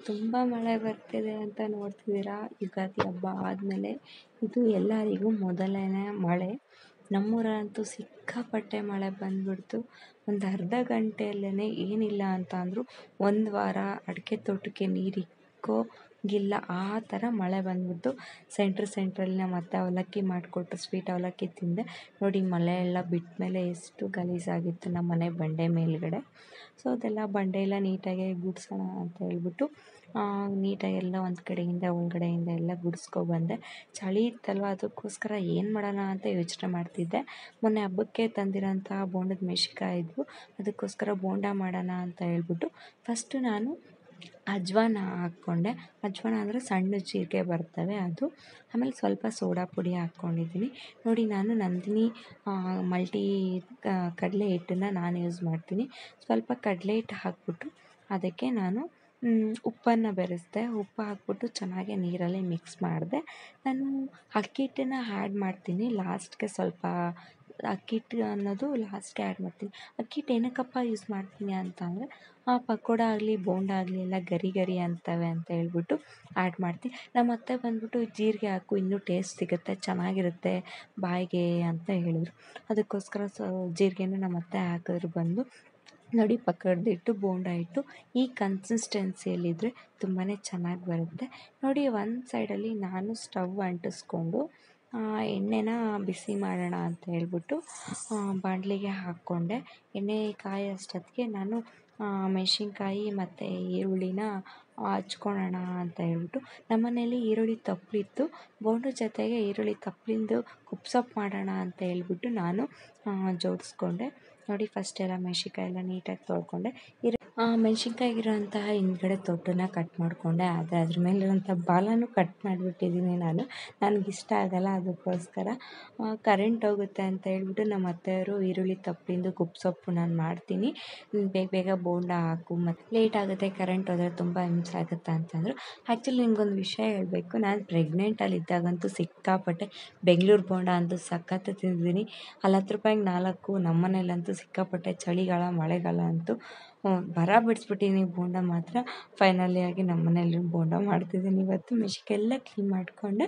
ತುಂಬ ಮಳೆ ಬರ್ತಿದೆ ಅಂತ ನೋಡ್ತಿದ್ದೀರಾ. ಯುಗಾದಿ ಹಬ್ಬ ಆದಮೇಲೆ ಇದು ಎಲ್ಲರಿಗೂ ಮೊದಲನೇ ಮಳೆ. ನಮ್ಮೂರಂತೂ ಸಿಕ್ಕಾಪಟ್ಟೆ ಮಳೆ ಬಂದ್ಬಿಡ್ತು. ಒಂದು ಅರ್ಧ ಗಂಟೆಯಲ್ಲೇ ಏನಿಲ್ಲ ಅಂತ ಅಂದರೂ 1 ವಾರ ಅಡಿಕೆ ತೋಟಕ್ಕೆ ನೀರಿಕ್ಕೋಗಿಲ್ಲ, ಆ ಥರ ಮಳೆ ಬಂದ್ಬಿಡ್ತು. ಸೆಂಟ್ರಲ್ಲಿ ನಮ್ಮ ಅತ್ತೆ ಅವಲಕ್ಕಿ ಮಾಡಿಕೊಟ್ರು, ಸ್ವೀಟ್ ಅವಲಕ್ಕಿ ತಿಂದೆ. ನೋಡಿ ಮಳೆ ಎಲ್ಲ ಬಿಟ್ಟ ಮೇಲೆ ಎಷ್ಟು ಗಲೀಜಾಗಿತ್ತು ನಮ್ಮ ಮನೆ ಬಂಡೆ ಮೇಲ್ಗಡೆ. ಸೊ ಅದೆಲ್ಲ ಬಂಡೆ ಎಲ್ಲ ನೀಟಾಗಿ ಗುಡಿಸೋಣ ಅಂತ ಹೇಳ್ಬಿಟ್ಟು ನೀಟಾಗಿ ಎಲ್ಲ ಒಂದು ಕಡೆಯಿಂದ ಒಳಗಡೆಯಿಂದ ಎಲ್ಲ ಗುಡಿಸ್ಕೊಬಂದೆ. ಚಳಿ ಇತ್ತಲ್ವ, ಅದಕ್ಕೋಸ್ಕರ ಏನು ಮಾಡೋಣ ಅಂತ ಯೋಚನೆ ಮಾಡ್ತಿದ್ದೆ. ಮೊನ್ನೆ ಹಬ್ಬಕ್ಕೆ ತಂದಿರೋಂಥ ಬೋಂಡದ ಮೆಣಸಿನ್ಕಾಯಿ ಇದ್ವು, ಅದಕ್ಕೋಸ್ಕರ ಬೋಂಡ ಮಾಡೋಣ ಅಂತ ಹೇಳ್ಬಿಟ್ಟು ಫಸ್ಟು ನಾನು ಅಜ್ವಾನ ಹಾಕ್ಕೊಂಡೆ. ಅಜ್ವಾನ ಅಂದರೆ ಸಣ್ಣ ಜೀರಿಗೆ ಬರ್ತವೆ ಅದು. ಆಮೇಲೆ ಸ್ವಲ್ಪ ಸೋಡಾ ಪುಡಿ ಹಾಕ್ಕೊಂಡಿದ್ದೀನಿ. ನೋಡಿ ನಾನು ನಂದಿನಿ ಮಲ್ಟಿ ಕಡಲೆ ಹಿಟ್ಟನ್ನು ನಾನು ಯೂಸ್ ಮಾಡ್ತೀನಿ. ಸ್ವಲ್ಪ ಕಡಲೆ ಹಿಟ್ಟು ಹಾಕ್ಬಿಟ್ಟು ಅದಕ್ಕೆ ನಾನು ಉಪ್ಪನ್ನು ಬೆರೆಸಿದೆ. ಉಪ್ಪು ಹಾಕ್ಬಿಟ್ಟು ಚೆನ್ನಾಗಿ ನೀರಲ್ಲಿ ಮಿಕ್ಸ್ ಮಾಡಿದೆ. ನಾನು ಅಕ್ಕಿ ಹಿಟ್ಟನ್ನು ಆ್ಯಡ್ ಮಾಡ್ತೀನಿ ಲಾಸ್ಟ್ಗೆ. ಸ್ವಲ್ಪ ಅಕ್ಕಿ ಹಿಟ್ಟು ಅನ್ನೋದು ಲಾಸ್ಟ್ಗೆ ಆ್ಯಡ್ ಮಾಡ್ತೀನಿ. ಅಕ್ಕಿ ಹಿಟ್ಟು ಏನಕ್ಕಪ್ಪ ಯೂಸ್ ಮಾಡ್ತೀನಿ ಅಂತ ಅಂದರೆ ಪಕೋಡ ಆಗಲಿ ಬೋಂಡ ಆಗಲಿ ಎಲ್ಲ ಗರಿ ಗರಿ ಅಂತವೆ ಅಂತ ಹೇಳ್ಬಿಟ್ಟು ಆ್ಯಡ್ ಮಾಡ್ತೀನಿ. ನಮ್ಮ ಅತ್ತೆ ಬಂದ್ಬಿಟ್ಟು ಜೀರಿಗೆ ಹಾಕು, ಇನ್ನೂ ಟೇಸ್ಟ್ ಸಿಗುತ್ತೆ, ಚೆನ್ನಾಗಿರುತ್ತೆ ಬಾಯಿಗೆ ಅಂತ ಹೇಳಿದ್ರು. ಅದಕ್ಕೋಸ್ಕರ ಜೀರಿಗೆನೂ ನಮ್ಮ ಅತ್ತೆ ಹಾಕಿದ್ರು ಬಂದು. ನೋಡಿ ಪಕೋಡದ ಹಿಟ್ಟು, ಬೋಂಡ ಹಿಟ್ಟು ಈ ಕನ್ಸಿಸ್ಟೆನ್ಸಿಯಲ್ಲಿದ್ದರೆ ತುಂಬಾ ಚೆನ್ನಾಗಿ ಬರುತ್ತೆ. ನೋಡಿ ಒಂದು ಸೈಡಲ್ಲಿ ನಾನು ಸ್ಟವ್ ಅಂಟಿಸ್ಕೊಂಡು ಎಣ್ಣೆನ ಬಿಸಿ ಮಾಡೋಣ ಅಂತ ಹೇಳ್ಬಿಟ್ಟು ಬಾಣಲಿಗೆ ಹಾಕ್ಕೊಂಡೆ. ಎಣ್ಣೆ ಕಾಯೋ ಅಷ್ಟೊತ್ತಿಗೆ ನಾನು ಮೆಣಸಿನ್ಕಾಯಿ ಮತ್ತು ಈರುಳ್ಳಿನ ಹಚ್ಕೊಳ್ಳೋಣ ಅಂತ ಹೇಳ್ಬಿಟ್ಟು, ನಮ್ಮನೇಲಿ ಈರುಳ್ಳಿ ತಪ್ಪಲಿತ್ತು, ಬೋಂಡದ ಜೊತೆಗೆ ಈರುಳ್ಳಿ ತಪ್ಪಲಿಂದು ಕುಪ್ಸೊಪ್ಪು ಮಾಡೋಣ ಅಂತ ಹೇಳ್ಬಿಟ್ಟು ನಾನು ಜೋಡಿಸ್ಕೊಂಡೆ. ನೋಡಿ ಫಸ್ಟೆಲ್ಲ ಮೆಣಸಿನ್ಕಾಯಿ ಎಲ್ಲ ನೀಟಾಗಿ ತೊಳ್ಕೊಂಡೆ. ಮೆಣಸಿನ್ಕಾಯಿಗಿರೋಂತಹ ಹಿಂದ್ಗಡೆ ತೊಟ್ಟನ್ನು ಕಟ್ ಮಾಡಿಕೊಂಡೆ. ಆದರೆ ಅದ್ರ ಮೇಲಿರೋಂಥ ಬಾಲನೂ ಕಟ್ ಮಾಡಿಬಿಟ್ಟಿದ್ದೀನಿ ನಾನು. ನನಗಿಷ್ಟ ಆಗಲ್ಲ, ಅದಕ್ಕೋಸ್ಕರ ಕರೆಂಟ್ ಹೋಗುತ್ತೆ ಅಂತ ಹೇಳ್ಬಿಟ್ಟು ನಮ್ಮ ಅತ್ತೆಯವರು ಈರುಳ್ಳಿ ತಪ್ಪಲಿಂದು ಕುಪ್ಸೊಪ್ಪು ನಾನು ಮಾಡ್ತೀನಿ, ಬೇಗ ಬೇಗ ಬೋಂಡ ಹಾಕು, ಮತ್ತು ಲೇಟ್ ಆಗುತ್ತೆ, ಕರೆಂಟ್ ಹೋದರೆ ತುಂಬ ಹಿಂಸೆ ಆಗುತ್ತೆ ಅಂತಂದರು. ಆ್ಯಕ್ಚುಲಿ ನಿಮ್ಗೊಂದು ವಿಷಯ ಹೇಳಬೇಕು, ನಾನು ಪ್ರೆಗ್ನೆಂಟಲ್ಲಿದ್ದಾಗಂತೂ ಸಿಕ್ಕಾಪಟ್ಟೆ ಬೆಂಗಳೂರು ಬೋಂಡ ಅಂತೂ ಸಖತ್ತು ತಿಂದಿದ್ದೀನಿ. 40 ರೂಪಾಯಿಗೆ 4. ನಮ್ಮ ಮನೇಲಂತೂ ಸಿಕ್ಕಾಪಟ್ಟೆ ಚಳಿಗಾಲ ಮಳೆಗಾಲ ಅಂತೂ ಬರ ಬಿಡಿಸ್ಬಿಟ್ಟಿನಿ ಬೋಂಡ ಮಾತ್ರ. ಫೈನಲಿಯಾಗಿ ನಮ್ಮ ಮನೇಲಿ ಬೋಂಡ ಮಾಡ್ತಿದ್ದೀನಿ. ಇವತ್ತು ಮೆಣಸಿನ್ಕಾಯಿ ಎಲ್ಲ ಕ್ಲೀನ್ ಮಾಡಿಕೊಂಡೆ.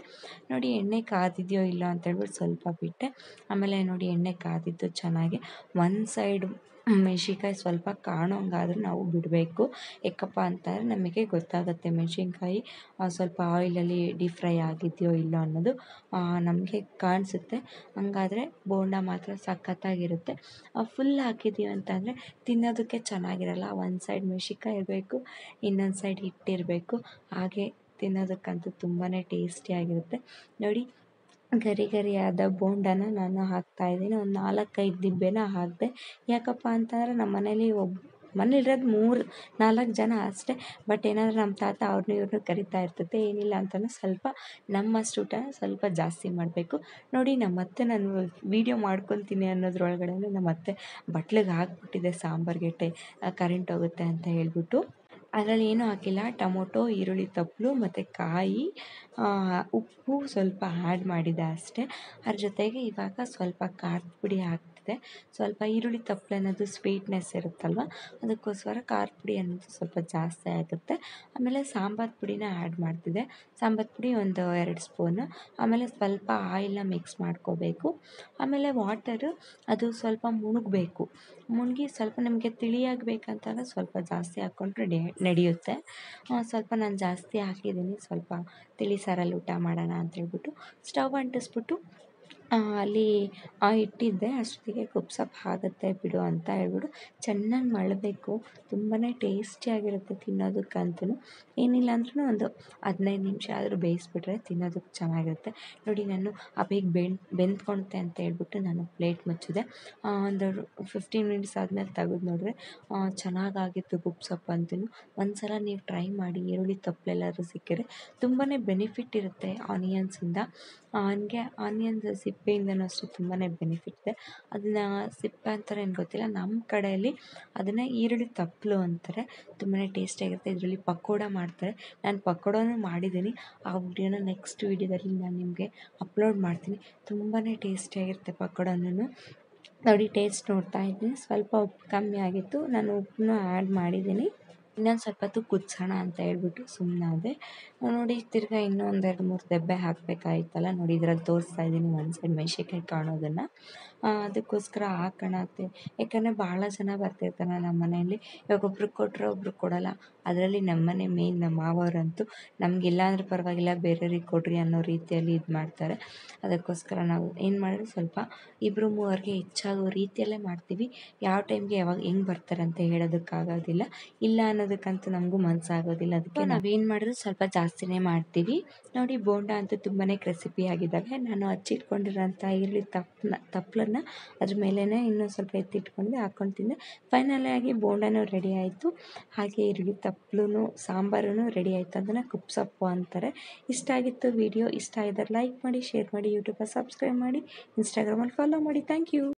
ನೋಡಿ ಎಣ್ಣೆ ಕಾದಿದೆಯೋ ಇಲ್ಲ ಅಂತೇಳ್ಬಿಟ್ಟು ಸ್ವಲ್ಪ ಬಿಟ್ಟೆ. ಆಮೇಲೆ ನೋಡಿ ಎಣ್ಣೆ ಕಾದಿದ್ದು ಚೆನ್ನಾಗಿ. ಒಂದು ಸೈಡು ಮೆಣಸಿನ್ಕಾಯಿ ಸ್ವಲ್ಪ ಕಾಣೋಂಗಾದರೂ ನಾವು ಬಿಡಬೇಕು. ಯಾಕಪ್ಪ ಅಂತಂದರೆ ನಮಗೆ ಗೊತ್ತಾಗುತ್ತೆ ಮೆಣಸಿನ್ಕಾಯಿ ಸ್ವಲ್ಪ ಆಯಿಲಲ್ಲಿ ಡೀಪ್ ಫ್ರೈ ಆಗಿದೆಯೋ ಇಲ್ಲ ಅನ್ನೋದು ನಮಗೆ ಕಾಣಿಸುತ್ತೆ. ಹಂಗಾದರೆ ಬೋಂಡ ಮಾತ್ರ ಸಖತ್ತಾಗಿರುತ್ತೆ. ಫುಲ್ ಹಾಕಿದ್ದೀವಿ ಅಂತಂದರೆ ತಿನ್ನೋದಕ್ಕೆ ಚೆನ್ನಾಗಿರಲ್ಲ. ಒಂದು ಸೈಡ್ ಮೆಣಸಿನ್ಕಾಯಿ ಇರಬೇಕು, ಇನ್ನೊಂದು ಸೈಡ್ ಹಿಟ್ಟಿರಬೇಕು, ಹಾಗೆ ತಿನ್ನೋದಕ್ಕಂತೂ ತುಂಬಾ ಟೇಸ್ಟಿಯಾಗಿರುತ್ತೆ. ನೋಡಿ ಗರಿ ಗರಿಯಾದ ಬೋಂಡನ ನಾನು ಹಾಕ್ತಾಯಿದ್ದೀನಿ. ಒಂದು 4-5 ದಿಬ್ಬೆನ ಹಾಕಿದೆ. ಯಾಕಪ್ಪ ಅಂತಂದರೆ ನಮ್ಮ ಮನೇಲಿ ಮನೇಲಿರೋದು 3-4 ಜನ ಅಷ್ಟೇ. ಬಟ್ ಏನಾದರೂ ನಮ್ಮ ತಾತ ಅವ್ರನ್ನೂ ಇವ್ರನ್ನೂ ಕರಿತಾ ಇರ್ತೈತೆ. ಏನಿಲ್ಲ ಅಂತಂದರೆ ಸ್ವಲ್ಪ ನಮ್ಮಷ್ಟು ಊಟನ ಸ್ವಲ್ಪ ಜಾಸ್ತಿ ಮಾಡಬೇಕು. ನೋಡಿ ನಮ್ಮತ್ತೆ ನಾನು ವೀಡಿಯೋ ಮಾಡ್ಕೊತೀನಿ ಅನ್ನೋದ್ರೊಳಗಡೆ ನಮ್ಮ ಅತ್ತೆ ಬಟ್ಲಿಗೆ ಹಾಕ್ಬಿಟ್ಟಿದೆ ಸಾಂಬಾರ್ಗೆ ಕರೆಂಟ್ ಹೋಗುತ್ತೆ ಅಂತ ಹೇಳ್ಬಿಟ್ಟು. ಅದರಲ್ಲಿ ಏನೂ ಹಾಕಿಲ್ಲ, ಟೊಮೊಟೊ, ಈರುಳ್ಳಿ ತಪ್ಪಲು ಮತ್ತು ಕಾಯಿ, ಉಪ್ಪು ಸ್ವಲ್ಪ ಆ್ಯಡ್ ಮಾಡಿದೆ ಅಷ್ಟೇ. ಅದ್ರ ಜೊತೆಗೆ ಇವಾಗ ಸ್ವಲ್ಪ ಖಾರದ ಪುಡಿ ಹಾಕ್ತಿದೆ. ಸ್ವಲ್ಪ ಈರುಳ್ಳಿ ತಪ್ಪಲು ಅನ್ನೋದು ಸ್ವೀಟ್ನೆಸ್ ಇರುತ್ತಲ್ವ, ಅದಕ್ಕೋಸ್ಕರ ಖಾರದ ಪುಡಿ ಅನ್ನೋದು ಸ್ವಲ್ಪ ಜಾಸ್ತಿ ಆಗುತ್ತೆ. ಆಮೇಲೆ ಸಾಂಬಾರು ಪುಡಿನ ಆ್ಯಡ್ ಮಾಡ್ತಿದ್ದೆ. ಸಾಂಬಾರು ಪುಡಿ ಒಂದು 2 ಸ್ಪೂನು. ಆಮೇಲೆ ಸ್ವಲ್ಪ ಆಯಿಲ್ನ ಮಿಕ್ಸ್ ಮಾಡ್ಕೋಬೇಕು. ಆಮೇಲೆ ವಾಟರು ಅದು ಸ್ವಲ್ಪ ಮುಳುಗಬೇಕು. ಮುಳುಗಿ ಸ್ವಲ್ಪ ನಮಗೆ ತಿಳಿಯಾಗಬೇಕಂತಂದರೆ ಸ್ವಲ್ಪ ಜಾಸ್ತಿ ಹಾಕ್ಕೊಂಡ್ರೆ ನಡೆಯುತ್ತೆ. ಸ್ವಲ್ಪ ನಾನು ಜಾಸ್ತಿ ಹಾಕಿದ್ದೀನಿ, ಸ್ವಲ್ಪ ತಿಳಿ ಸಾರಲ್ಲಿ ಊಟ ಮಾಡೋಣ ಅಂತೇಳ್ಬಿಟ್ಟು ಸ್ಟವ್ ಅಂಟಿಸ್ಬಿಟ್ಟು ಅಲ್ಲಿ ಇಟ್ಟಿದ್ದೆ. ಅಷ್ಟೊತ್ತಿಗೆ ಕುಪ್ಸೊಪ್ಪು ಆಗುತ್ತೆ ಬಿಡು ಅಂತ ಹೇಳ್ಬಿಟ್ಟು ಚೆನ್ನಾಗಿ ಮಳಬೇಕು. ತುಂಬಾ ಟೇಸ್ಟಿಯಾಗಿರುತ್ತೆ ತಿನ್ನೋದಕ್ಕಂತೂ. ಏನಿಲ್ಲ ಅಂದ್ರೂ ಒಂದು 15 ನಿಮಿಷ ಆದರೂ ಬೇಯಿಸ್ಬಿಟ್ರೆ ತಿನ್ನೋದಕ್ಕೆ ಚೆನ್ನಾಗಿರುತ್ತೆ. ನೋಡಿ ನಾನು ಬೇಗ ಬೆಂದ್ಕೊಳುತ್ತೆ ಅಂತ ಹೇಳ್ಬಿಟ್ಟು ನಾನು ಪ್ಲೇಟ್ ಮುಚ್ಚಿದೆ. ಒಂದು 15 ಮಿನಿಟ್ಸ್ ಆದಮೇಲೆ ತೆಗೆದು ನೋಡಿದ್ರೆ ಚೆನ್ನಾಗಾಗಿತ್ತು ಕುಪ್ಸೊಪ್ಪು ಅಂತೂ. ಒಂದು ಸಲ ನೀವು ಟ್ರೈ ಮಾಡಿ. ಈರುಳ್ಳಿ ತಪ್ಪಲೆಲ್ಲಾದ್ರೂ ಸಿಕ್ಕಿದ್ರೆ ತುಂಬಾ ಬೆನಿಫಿಟ್ ಇರುತ್ತೆ ಆನಿಯನ್ಸಿಂದ. ಹಂಗೆ ಆನಿಯನ್ಸ್ ಸಿಪ್ಪೆಯಿಂದನೂ ಅಷ್ಟೇ ತುಂಬಾ ಬೆನಿಫಿಟ್ ಇದೆ. ಅದನ್ನು ಸಿಪ್ಪೆ ಅಂತಾರೆ ಏನು ಗೊತ್ತಿಲ್ಲ, ನಮ್ಮ ಕಡೆಯಲ್ಲಿ ಅದನ್ನು ಈರುಳ್ಳಿ ತಪ್ಪಲು ಅಂತಾರೆ. ತುಂಬಾ ಟೇಸ್ಟಿಯಾಗಿರುತ್ತೆ. ಇದರಲ್ಲಿ ಪಕೋಡ ಮಾಡ್ತಾರೆ. ನಾನು ಪಕೋಡನೂ ಮಾಡಿದ್ದೀನಿ. ಆ ವಿಡಿಯೋನ ನೆಕ್ಸ್ಟ್ ವೀಡಿಯೋದಲ್ಲಿ ನಾನು ನಿಮಗೆ ಅಪ್ಲೋಡ್ ಮಾಡ್ತೀನಿ. ತುಂಬಾ ಟೇಸ್ಟಿಯಾಗಿರುತ್ತೆ ಪಕೋಡನೂ. ನೋಡಿ ಟೇಸ್ಟ್ ನೋಡ್ತಾ ಇದ್ದೀನಿ, ಸ್ವಲ್ಪ ಉಪ್ಪು ಕಮ್ಮಿ ಆಗಿತ್ತು, ನಾನು ಉಪ್ಪನ್ನೂ ಆ್ಯಡ್ ಮಾಡಿದ್ದೀನಿ. ಇನ್ನೊಂದು ಸ್ವಲ್ಪ ಹೊತ್ತು ಕುದಿಸೋಣ ಅಂತ ಹೇಳ್ಬಿಟ್ಟು ಸುಮ್ಮನಾದೆ. ನೋಡಿ ತಿರ್ಗಾ ಇನ್ನೂ ಒಂದು 2-3 ದೆಬ್ಬೆ ಹಾಕಬೇಕಾಗಿತ್ತಲ್ಲ, ನೋಡಿ ಇದ್ರಲ್ಲಿ ತೋರಿಸ್ತಾ ಇದ್ದೀನಿ ಒಂದು ಸೈಡ್ ಮೆಣಸಿನ್ಕಾಯಿ ಕಾಣೋದನ್ನು. ಅದಕ್ಕೋಸ್ಕರ ಹಾಕೋಣ ಅಂತ, ಯಾಕಂದರೆ ಭಾಳ ಜನ ಬರ್ತಿರ್ತಾರೆ ನಮ್ಮ ಮನೆಯಲ್ಲಿ. ಇವಾಗ ಒಬ್ರಿಗೆ ಕೊಟ್ಟರೆ ಒಬ್ರಿಗೆ ಕೊಡೋಲ್ಲ. ಅದರಲ್ಲಿ ನಮ್ಮನೆ ಮೇಯ್ನ್ ನಮ್ಮ ಮಾವವರಂತೂ ನಮಗಿಲ್ಲ ಅಂದ್ರೆ ಪರವಾಗಿಲ್ಲ ಬೇರೆಯವ್ರಿಗೆ ಕೊಡ್ರಿ ಅನ್ನೋ ರೀತಿಯಲ್ಲಿ ಇದು ಮಾಡ್ತಾರೆ. ಅದಕ್ಕೋಸ್ಕರ ನಾವು ಏನು ಮಾಡಿದ್ರೆ ಸ್ವಲ್ಪ 2-3ಗೆ ಹೆಚ್ಚಾಗೋ ರೀತಿಯಲ್ಲೇ ಮಾಡ್ತೀವಿ. ಯಾವ ಟೈಮ್ಗೆ ಯಾವಾಗ ಹೆಂಗೆ ಬರ್ತಾರೆ ಅಂತ ಹೇಳೋದಕ್ಕಾಗೋದಿಲ್ಲ, ಇಲ್ಲ ಅನ್ನೋದಕ್ಕಂತೂ ನಮಗೂ ಮನಸ್ಸಾಗೋದಿಲ್ಲ. ಅದಕ್ಕೆ ನಾವೇನು ಮಾಡಿದ್ರು ಸ್ವಲ್ಪ ಜಾಸ್ತಿನೇ ಮಾಡ್ತೀವಿ. ನೋಡಿ ಬೋಂಡ ಅಂತೂ ತುಂಬಾ ಕ್ರಿಸ್ಪಿಯಾಗಿದ್ದಾವೆ. ನಾನು ಹಚ್ಚಿಟ್ಕೊಂಡಿರೋಂಥ ಈರುಳ್ಳಿ ತಪ್ಪಲನ್ನು ಅದ್ರ ಮೇಲೇ ಇನ್ನೂ ಸ್ವಲ್ಪ ಎತ್ತಿಟ್ಕೊಂಡು ಹಾಕ್ಕೊಂಡು ತಿಂದೆ. ಫೈನಲಿ ಆಗಿ ಬೋಂಡನೂ ರೆಡಿ ಆಯಿತು, ಹಾಗೆ ಈರುಳ್ಳಿ ತಪ್ಪಲು ಸಾಂಬಾರೂ ರೆಡಿ ಆಯಿತು. ಅದನ್ನು ಕುಪ್ಸಪ್ಪು ಅಂತಾರೆ. ಇಷ್ಟ ಆಗಿತ್ತು ವಿಡಿಯೋ. ಇಷ್ಟ ಆಗಿದ್ದರೆ ಲೈಕ್ ಮಾಡಿ, ಶೇರ್ ಮಾಡಿ, ಯೂಟ್ಯೂಬಲ್ಲಿ ಸಬ್ಸ್ಕ್ರೈಬ್ ಮಾಡಿ, ಇನ್ಸ್ಟಾಗ್ರಾಮಲ್ಲಿ ಫಾಲೋ ಮಾಡಿ. Thank you.